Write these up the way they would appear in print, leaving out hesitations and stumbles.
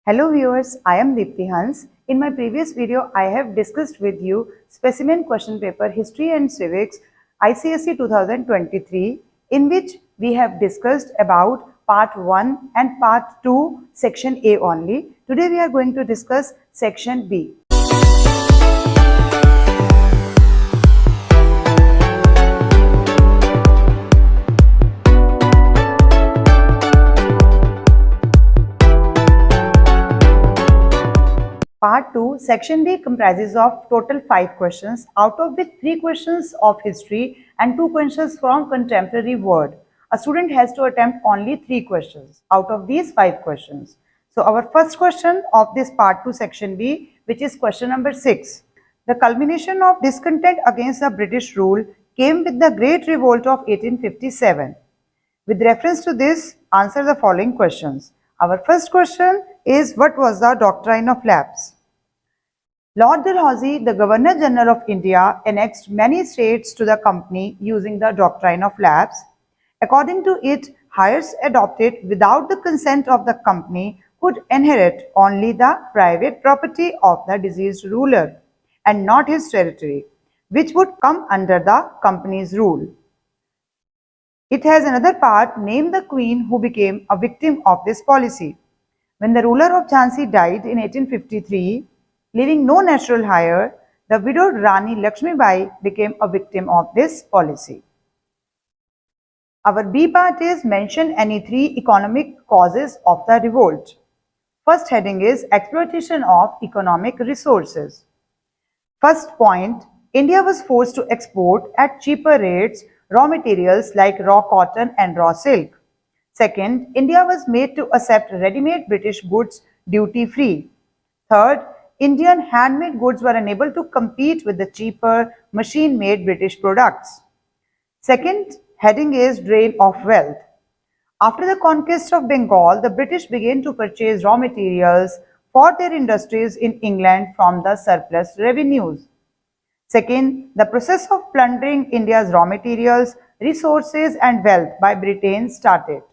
Hello viewers, I am Deepti Anand. In my previous video, I have discussed with you specimen question paper History and Civics ICSE 2023, in which we have discussed about part 1 and part 2 section A only. Today we are going to discuss section B. Part 2, Section B comprises of total 5 questions, out of which 3 questions of history and 2 questions from contemporary world. A student has to attempt only 3 questions out of these 5 questions. So our first question of this Part 2 Section B, which is question number 6. The culmination of discontent against the British rule came with the Great Revolt of 1857. With reference to this, answer the following questions. Our first question is, what was the doctrine of lapse? Lord Dalhousie, the Governor General of India, annexed many states to the company using the doctrine of lapse. According to it, heirs adopted without the consent of the company could inherit only the private property of the deceased ruler and not his territory, which would come under the company's rule. It has another part, name the queen who became a victim of this policy. When the ruler of Jhansi died in 1853, leaving no natural heir, the widowed Rani Lakshmibai became a victim of this policy. Our B part is, mention any 3 economic causes of the revolt. First heading is exploitation of economic resources. First point, India was forced to export at cheaper rates raw materials like raw cotton and raw silk. Second, India was made to accept ready-made British goods duty-free. Third, Indian handmade goods were unable to compete with the cheaper machine-made British products. Second heading is drain of wealth. After the conquest of Bengal, the British began to purchase raw materials for their industries in England from the surplus revenues. Second, the process of plundering India's raw materials, resources and wealth by Britain started.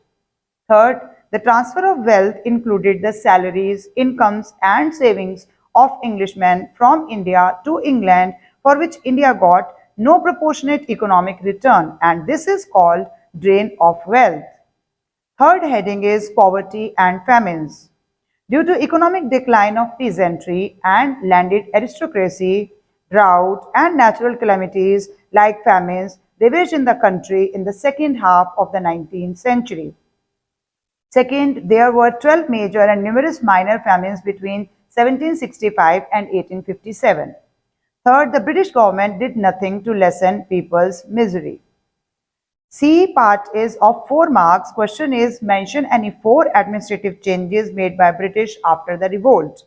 Third, the transfer of wealth included the salaries, incomes and savings of Englishmen from India to England, for which India got no proportionate economic return, and this is called drain of wealth. Third heading is poverty and famines. Due to economic decline of peasantry and landed aristocracy, drought and natural calamities like famines ravaged in the country in the second half of the 19th century. Second, there were 12 major and numerous minor famines between 1765 and 1857. Third, the British government did nothing to lessen people's misery. C part is of 4 marks. Question is, mention any 4 administrative changes made by British after the revolt.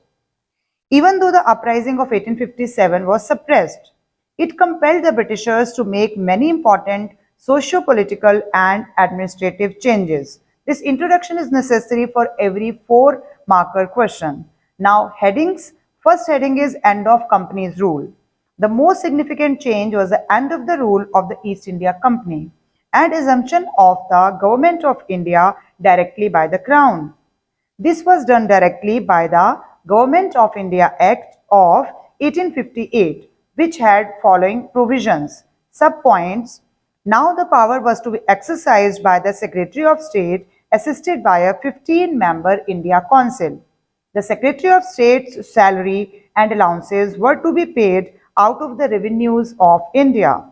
Even though the uprising of 1857 was suppressed, it compelled the Britishers to make many important socio-political and administrative changes. This introduction is necessary for every 4-marker question. Now headings. First heading is end of company's rule. The most significant change was the end of the rule of the East India Company and assumption of the Government of India directly by the Crown. This was done directly by the Government of India Act of 1858, which had following provisions. Subpoints. Now the power was to be exercised by the Secretary of State, assisted by a 15-member India Council. The Secretary of State's salary and allowances were to be paid out of the revenues of India.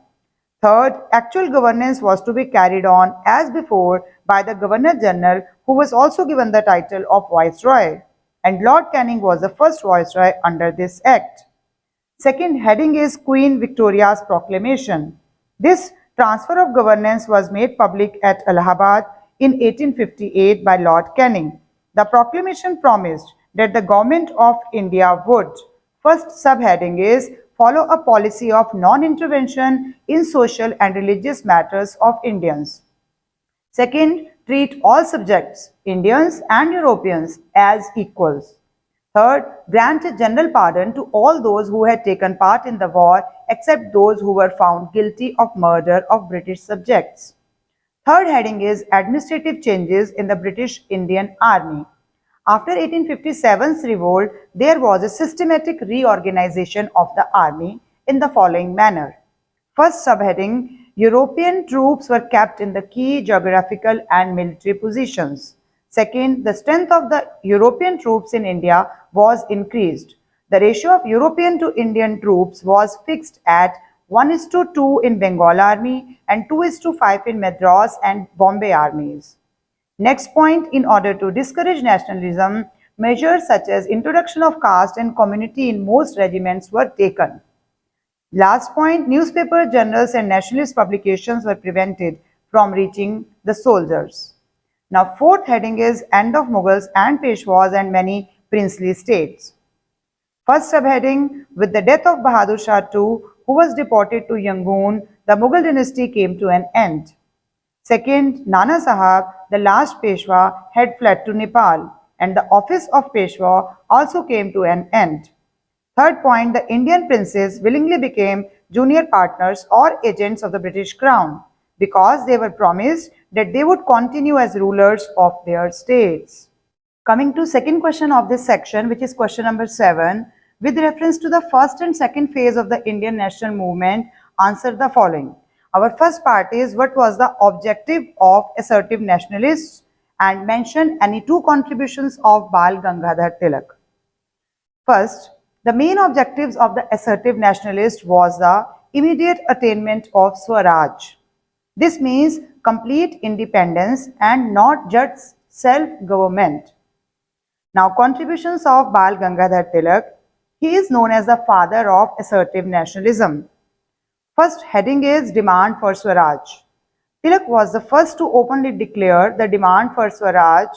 Third, actual governance was to be carried on as before by the Governor General, who was also given the title of Viceroy, and Lord Canning was the first Viceroy under this Act. Second heading is Queen Victoria's Proclamation. This transfer of governance was made public at Allahabad in 1858 by Lord Canning. The proclamation promised that the Government of India would, first subheading is, follow a policy of non-intervention in social and religious matters of Indians. Second, treat all subjects, Indians and Europeans, as equals. Third, grant a general pardon to all those who had taken part in the war except those who were found guilty of murder of British subjects. Third heading is administrative changes in the British Indian Army. After 1857's revolt, there was a systematic reorganization of the army in the following manner. First subheading, European troops were kept in the key geographical and military positions. Second, the strength of the European troops in India was increased. The ratio of European to Indian troops was fixed at 1:2 in Bengal Army and 2:5 in Madras and Bombay armies. Next point, in order to discourage nationalism, measures such as introduction of caste and community in most regiments were taken. Last point, newspaper, journals and nationalist publications were prevented from reaching the soldiers. Now fourth heading is end of Mughals and Peshwas and many princely states. First subheading, with the death of Bahadur Shah II, who was deported to Yangon, the Mughal dynasty came to an end. Second, Nana Sahab, the last Peshwa, had fled to Nepal, and the office of Peshwa also came to an end. Third point, the Indian princes willingly became junior partners or agents of the British Crown because they were promised that they would continue as rulers of their states. Coming to second question of this section, which is question number 7, with reference to the first and second phase of the Indian national movement, answer the following. Our first part is what was the objective of assertive nationalists and mention any two contributions of Bal Gangadhar Tilak. First, the main objectives of the assertive nationalist was the immediate attainment of Swaraj. This means complete independence and not just self-government. Now, contributions of Bal Gangadhar Tilak. He is known as the father of assertive nationalism. First heading is demand for Swaraj. Tilak was the first to openly declare the demand for Swaraj.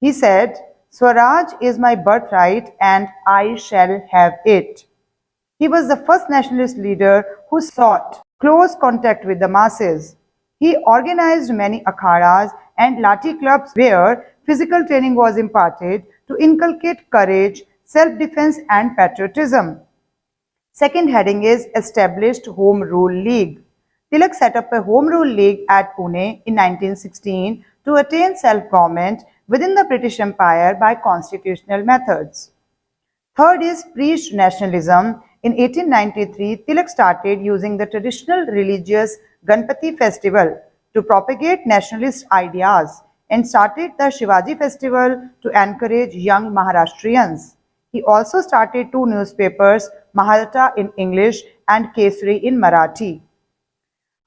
He said, "Swaraj is my birthright and I shall have it." He was the first nationalist leader who sought close contact with the masses. He organized many akhadas and lati clubs where physical training was imparted to inculcate courage, self-defense and patriotism. Second heading is established Home Rule League. Tilak set up a Home Rule League at Pune in 1916 to attain self-government within the British Empire by constitutional methods. Third is preached nationalism. In 1893, Tilak started using the traditional religious Ganpati festival to propagate nationalist ideas and started the Shivaji festival to encourage young Maharashtrians. He also started two newspapers, Maharata in English and Kesari in Marathi.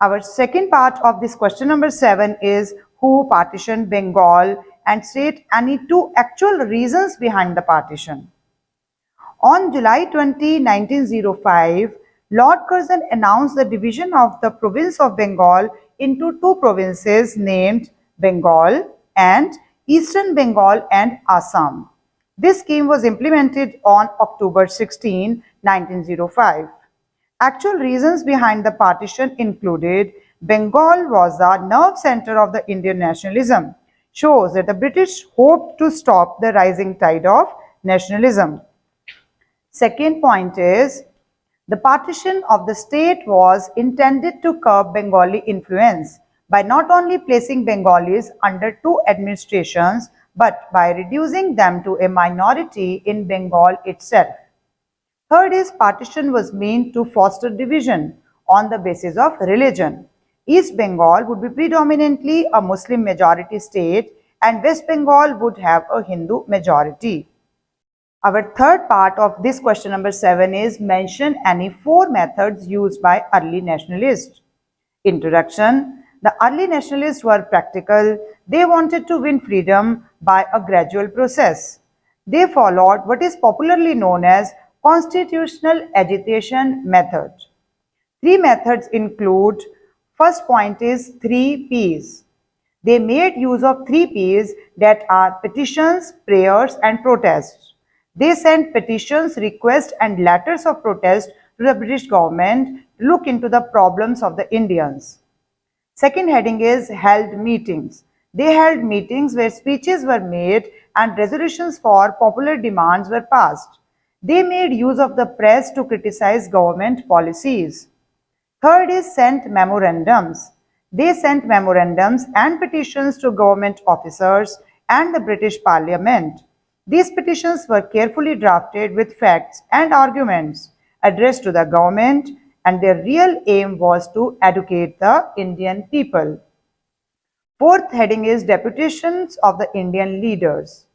Our second part of this question number 7 is who partitioned Bengal and state any two actual reasons behind the partition. On July 20, 1905, Lord Curzon announced the division of the province of Bengal into two provinces named Bengal and Eastern Bengal and Assam. This scheme was implemented on October 16, 1905. Actual reasons behind the partition included Bengal was the nerve center of the Indian nationalism, shows that the British hoped to stop the rising tide of nationalism. Second point is, the partition of the state was intended to curb Bengali influence by not only placing Bengalis under two administrations, but by reducing them to a minority in Bengal itself. Third is partition was meant to foster division on the basis of religion. East Bengal would be predominantly a Muslim majority state and West Bengal would have a Hindu majority. Our third part of this question number 7 is mention any four methods used by early nationalists. Introduction. The early nationalists were practical. They wanted to win freedom by a gradual process. They followed what is popularly known as constitutional agitation method. Three methods include, first point is 3 Ps. They made use of 3 Ps that are petitions, prayers and protests. They sent petitions, requests and letters of protest to the British government to look into the problems of the Indians. Second heading is held meetings. They held meetings where speeches were made and resolutions for popular demands were passed. They made use of the press to criticize government policies. Third is sent memorandums. They sent memorandums and petitions to government officers, and the British Parliament. These petitions were carefully drafted with facts and arguments addressed to the government, and their real aim was to educate the Indian people. Fourth heading is Deputations of the Indian Leaders.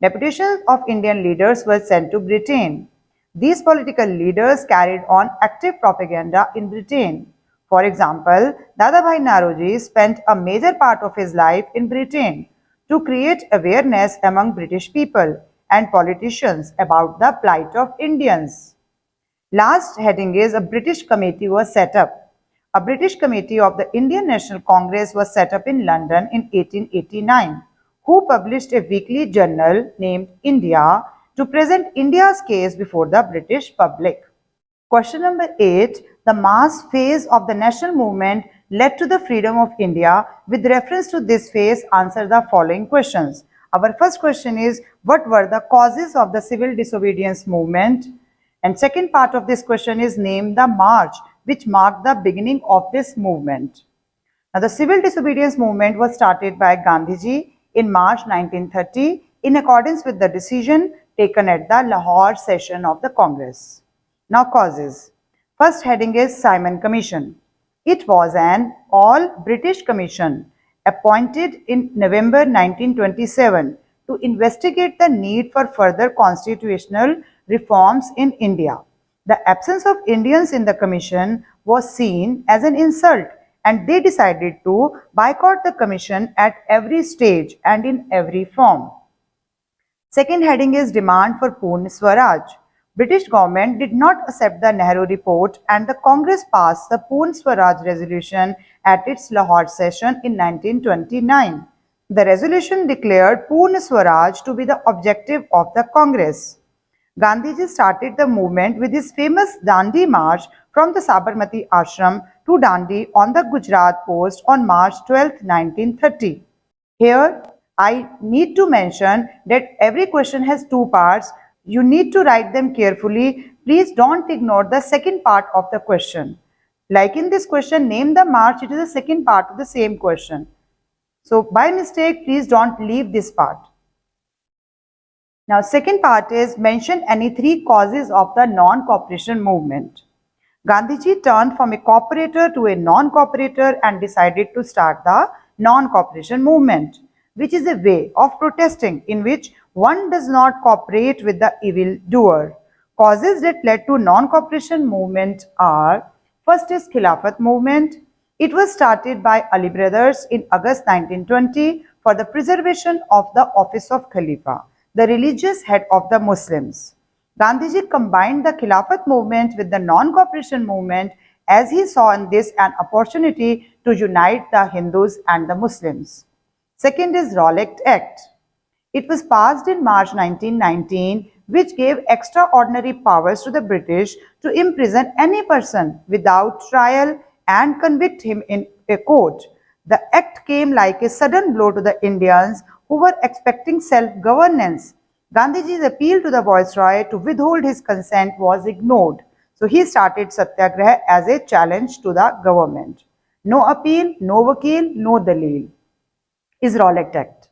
Deputations of Indian leaders were sent to Britain. These political leaders carried on active propaganda in Britain. For example, Dadabhai Naoroji spent a major part of his life in Britain to create awareness among British people and politicians about the plight of Indians. Last heading is a British committee was set up. A British committee of the Indian National Congress was set up in London in 1889, who published a weekly journal named India to present India's case before the British public. Question number 8. The mass phase of the national movement led to the freedom of India. With reference to this phase, answer the following questions. Our first question is, what were the causes of the civil disobedience movement? And second part of this question is, name the march which marked the beginning of this movement. Now, the civil disobedience movement was started by Gandhiji in March 1930 in accordance with the decision taken at the Lahore session of the Congress. Now, causes. First heading is Simon Commission. It was an all-British commission appointed in November 1927 to investigate the need for further constitutional reforms in India. The absence of Indians in the commission was seen as an insult, and they decided to boycott the commission at every stage and in every form. Second heading is Demand for Purna Swaraj. British government did not accept the Nehru report, and the Congress passed the Purna Swaraj resolution at its Lahore session in 1929. The resolution declared Purna Swaraj to be the objective of the Congress. Gandhiji started the movement with his famous Dandi March from the Sabarmati Ashram to Dandi on the Gujarat coast on March 12, 1930. Here, I need to mention that every question has two parts. You need to write them carefully. Please don't ignore the second part of the question. Like in this question, name the march, it is the second part of the same question. So by mistake, please don't leave this part. Now, second part is mention any three causes of the non-cooperation movement. Gandhiji turned from a cooperator to a non-cooperator and decided to start the non-cooperation movement, which is a way of protesting in which one does not cooperate with the evil doer. Causes that led to non-cooperation movement are: first is Khilafat movement. It was started by Ali brothers in August 1920 for the preservation of the office of Khalifa, the religious head of the Muslims. Gandhiji combined the Khilafat movement with the non-cooperation movement as he saw in this an opportunity to unite the Hindus and the Muslims. Second is Rowlatt Act. It was passed in March 1919, which gave extraordinary powers to the British to imprison any person without trial and convict him in a court. The act came like a sudden blow to the Indians who were expecting self-governance. Gandhiji's appeal to the Viceroy to withhold his consent was ignored. So he started Satyagraha as a challenge to the government. No appeal, no vakil, no dalil is Rowlatt Act.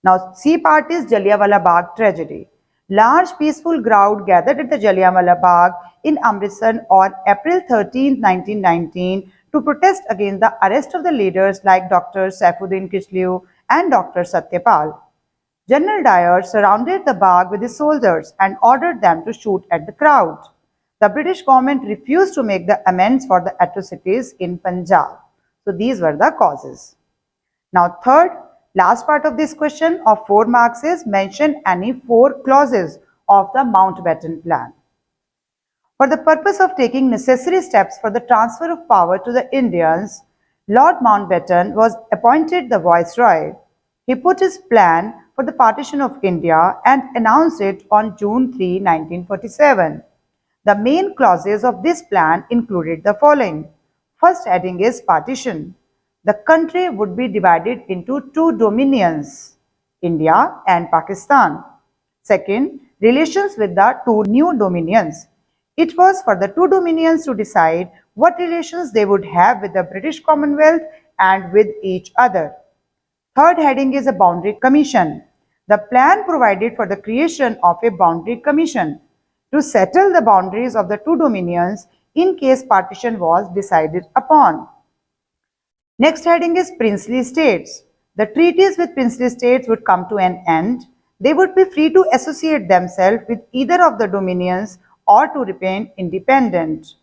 Now, C part is Jallianwala Bagh tragedy. Large peaceful crowd gathered at the Jallianwala Bagh in Amritsar on April 13, 1919 to protest against the arrest of the leaders like Dr. Saifuddin Kishliu and Dr. Satyapal. General Dyer surrounded the Bagh with his soldiers and ordered them to shoot at the crowd. The British government refused to make the amends for the atrocities in Punjab. So these were the causes. Now, third, last part of this question of 4 marks is mention any 4 clauses of the Mountbatten Plan. For the purpose of taking necessary steps for the transfer of power to the Indians, Lord Mountbatten was appointed the Viceroy. He put his plan for the partition of India and announced it on June 3, 1947. The main clauses of this plan included the following. First heading is partition. The country would be divided into 2 dominions, India and Pakistan. Second, relations with the 2 new dominions. It was for the 2 dominions to decide what relations they would have with the British Commonwealth and with each other. Third heading is a boundary commission. The plan provided for the creation of a boundary commission to settle the boundaries of the two dominions in case partition was decided upon. Next heading is princely states. The treaties with princely states would come to an end. They would be free to associate themselves with either of the dominions or to remain independent.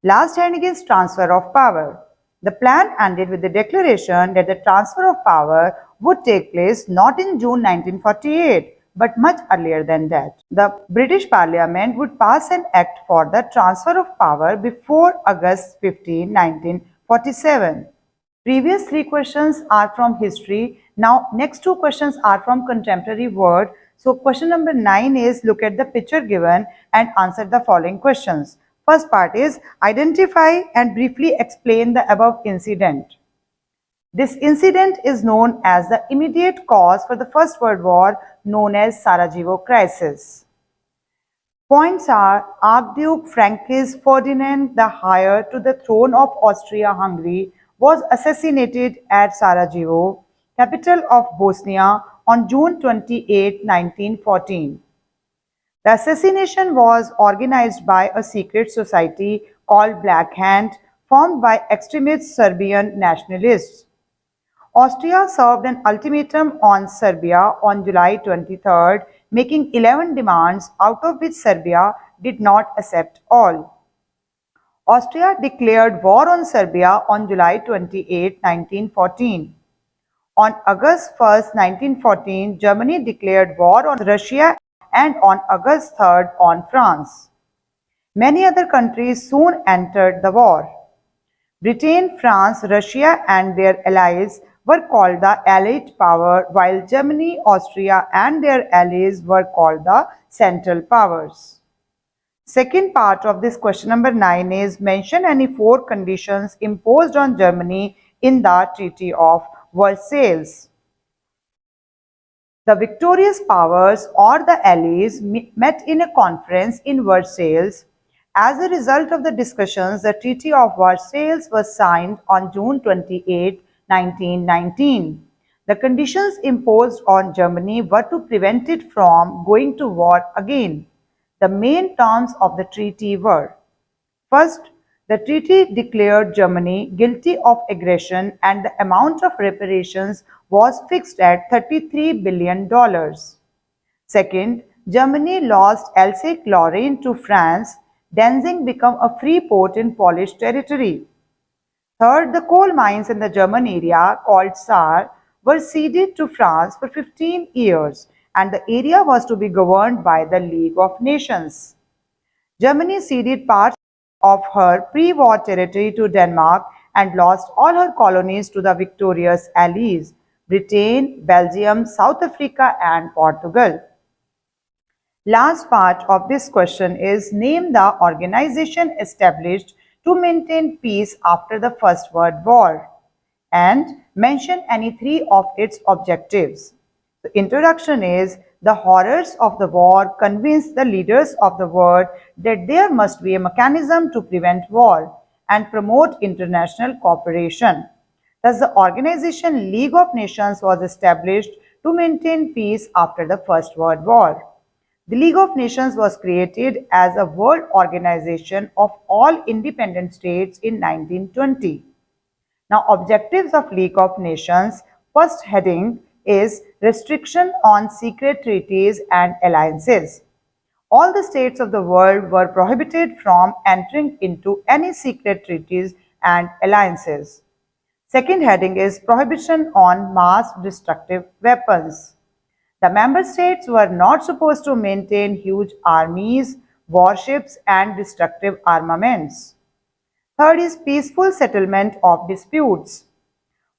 Last heading is transfer of power. The plan ended with the declaration that the transfer of power would take place not in June 1948, but much earlier than that. The British Parliament would pass an act for the transfer of power before August 15, 1947. Previous three questions are from history. Now, next two questions are from contemporary world. So, question number 9 is look at the picture given and answer the following questions. First part is identify and briefly explain the above incident. This incident is known as the immediate cause for the First World War, known as Sarajevo Crisis. Points are Archduke Frankish Ferdinand the heir to the throne of Austria-Hungary was assassinated at Sarajevo, capital of Bosnia, on June 28, 1914. The assassination was organized by a secret society called Black Hand, formed by extremist Serbian nationalists. Austria served an ultimatum on Serbia on July 23, making 11 demands, out of which Serbia did not accept all. Austria declared war on Serbia on July 28, 1914. On August 1, 1914, Germany declared war on Russia and on August 3rd on France. Many other countries soon entered the war. Britain, France, Russia and their allies were called the Allied Power, while Germany, Austria and their allies were called the Central Powers. Second part of this question number 9 is mention any 4 conditions imposed on Germany in the Treaty of Versailles. The victorious powers or the allies met in a conference in Versailles. As a result of the discussions, the Treaty of Versailles was signed on June 28, 1919. The conditions imposed on Germany were to prevent it from going to war again. The main terms of the treaty were: first, the treaty declared Germany guilty of aggression and the amount of reparations was fixed at $33 billion. Second, Germany lost Alsace-Lorraine to France. Danzig became a free port in Polish territory. Third, the coal mines in the German area called Saar were ceded to France for 15 years and the area was to be governed by the League of Nations. Germany ceded parts of her pre-war territory to Denmark and lost all her colonies to the victorious allies, Britain, Belgium, South Africa and Portugal. Last part of this question is name the organization established to maintain peace after the First World War and mention any 3 of its objectives. The introduction is the horrors of the war convinced the leaders of the world that there must be a mechanism to prevent war and promote international cooperation. Thus, the organization League of Nations was established to maintain peace after the First World War. The League of Nations was created as a world organization of all independent states in 1920. Now, objectives of League of Nations. First heading is restriction on secret treaties and alliances. All the states of the world were prohibited from entering into any secret treaties and alliances. Second heading is prohibition on mass destructive weapons. The member states were not supposed to maintain huge armies, warships and destructive armaments. Third is peaceful settlement of disputes.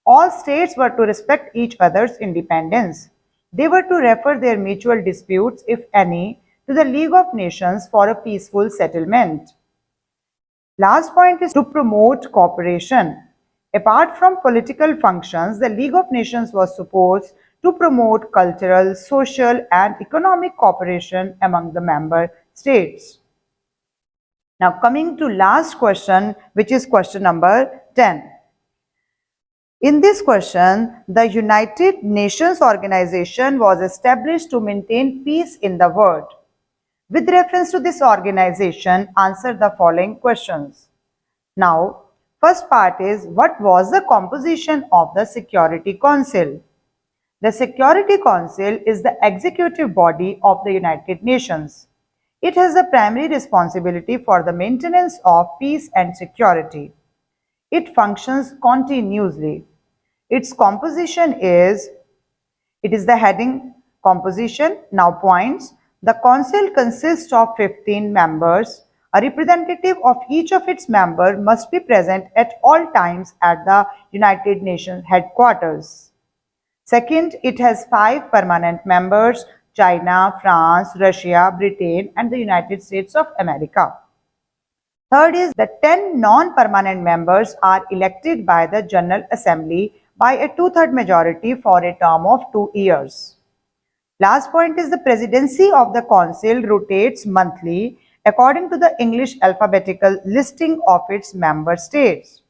All states were to respect each other's independence. They were to refer their mutual disputes, if any, to the League of Nations for a peaceful settlement. Last point is to promote cooperation. Apart from political functions, the League of Nations was supposed to promote cultural, social and economic cooperation among the member states. Now coming to last question, which is question number 10. In this question, the United Nations organization was established to maintain peace in the world. With reference to this organization, answer the following questions. Now, first part is, what was the composition of the Security Council? The Security Council is the executive body of the United Nations. It has the primary responsibility for the maintenance of peace and security. It functions continuously. Its composition is, it is the heading composition. Now points. The council consists of 15 members. A representative of each of its members must be present at all times at the United Nations headquarters. Second, it has 5 permanent members: China, France, Russia, Britain, and the United States of America. Third is the 10 non-permanent members are elected by the General Assembly by a two-third majority for a term of 2 years. Last point is the presidency of the council rotates monthly according to the English alphabetical listing of its member states.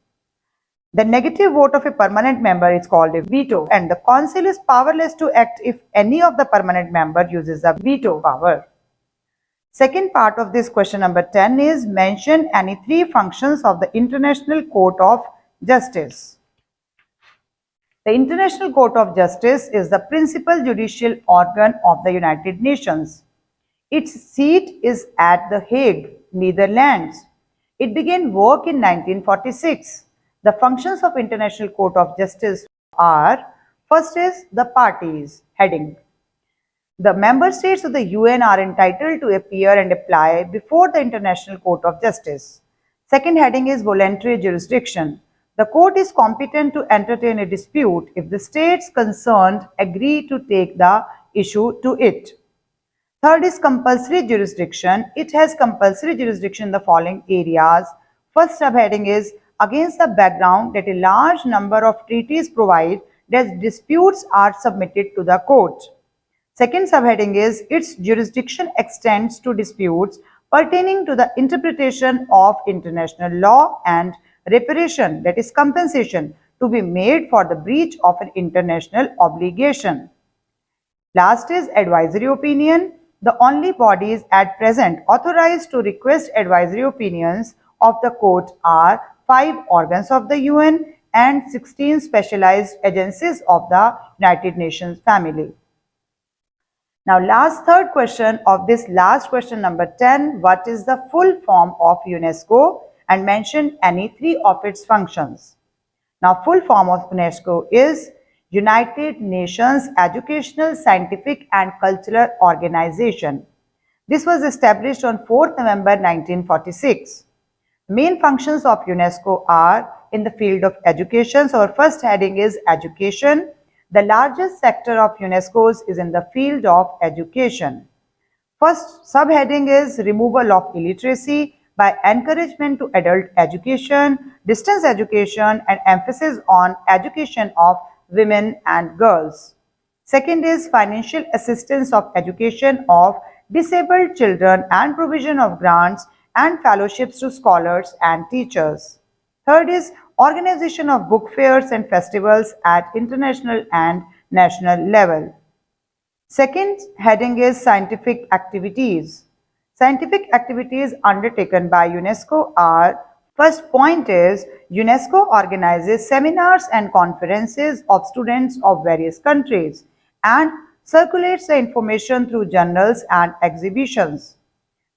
The negative vote of a permanent member is called a veto, and the council is powerless to act if any of the permanent member uses a veto power. Second part of this question number 10 is, mention any 3 functions of the International Court of Justice. The International Court of Justice is the principal judicial organ of the United Nations. Its seat is at The Hague, Netherlands. It began work in 1946. The functions of International Court of Justice are, first is the parties, heading. The member states of the UN are entitled to appear and apply before the International Court of Justice. Second heading is voluntary jurisdiction. The court is competent to entertain a dispute if the states concerned agree to take the issue to it. Third is compulsory jurisdiction. It has compulsory jurisdiction in the following areas. First subheading is, against the background that a large number of treaties provide that disputes are submitted to the court. Second subheading is, its jurisdiction extends to disputes pertaining to the interpretation of international law and reparation, that is compensation, to be made for the breach of an international obligation. Last is advisory opinion. The only bodies at present authorized to request advisory opinions of the court are 5 organs of the UN and 16 specialized agencies of the United Nations family. Now third question of this last question number 10, what is the full form of UNESCO, and mention any 3 of its functions. Now full form of UNESCO is United Nations Educational, Scientific and Cultural Organization. This was established on 4th November 1946. Main functions of UNESCO are in the field of education. So our first heading is education. The largest sector of UNESCO's is in the field of education. First subheading is removal of illiteracy by encouragement to adult education, distance education, and emphasis on education of women and girls. Second is financial assistance of education of disabled children and provision of grants and fellowships to scholars and teachers. Third is organization of book fairs and festivals at international and national level. Second heading is scientific activities. Scientific activities undertaken by UNESCO are, first point is, UNESCO organizes seminars and conferences of students of various countries and circulates the information through journals and exhibitions.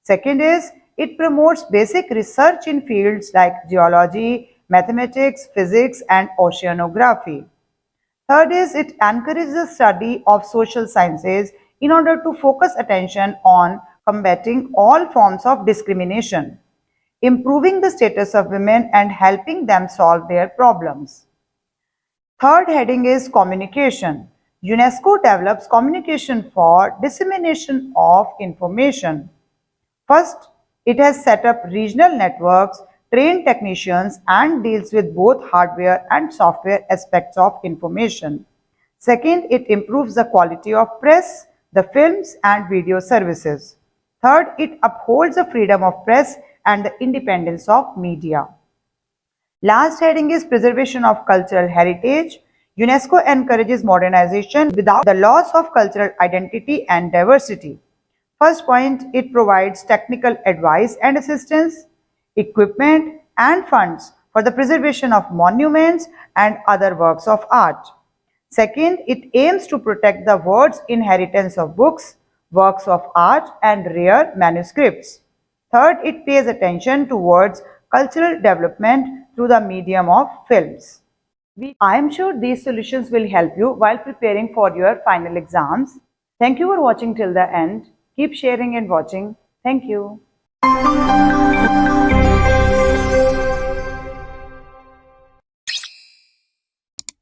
Second is, it promotes basic research in fields like geology, mathematics, physics, and oceanography. Third is, it encourages the study of social sciences in order to focus attention on combating all forms of discrimination, improving the status of women, and helping them solve their problems. Third heading is communication. UNESCO develops communication for dissemination of information. First, it has set up regional networks, trained technicians, and deals with both hardware and software aspects of information. Second, it improves the quality of press, the films and video services. Third, it upholds the freedom of press and the independence of media. Last heading is preservation of cultural heritage. UNESCO encourages modernization without the loss of cultural identity and diversity. First point, it provides technical advice and assistance, equipment and funds for the preservation of monuments and other works of art. Second, it aims to protect the world's inheritance of books, works of art and rare manuscripts. Third, it pays attention towards cultural development through the medium of films. I am sure these solutions will help you while preparing for your final exams. Thank you for watching till the end. Keep sharing and watching. Thank you.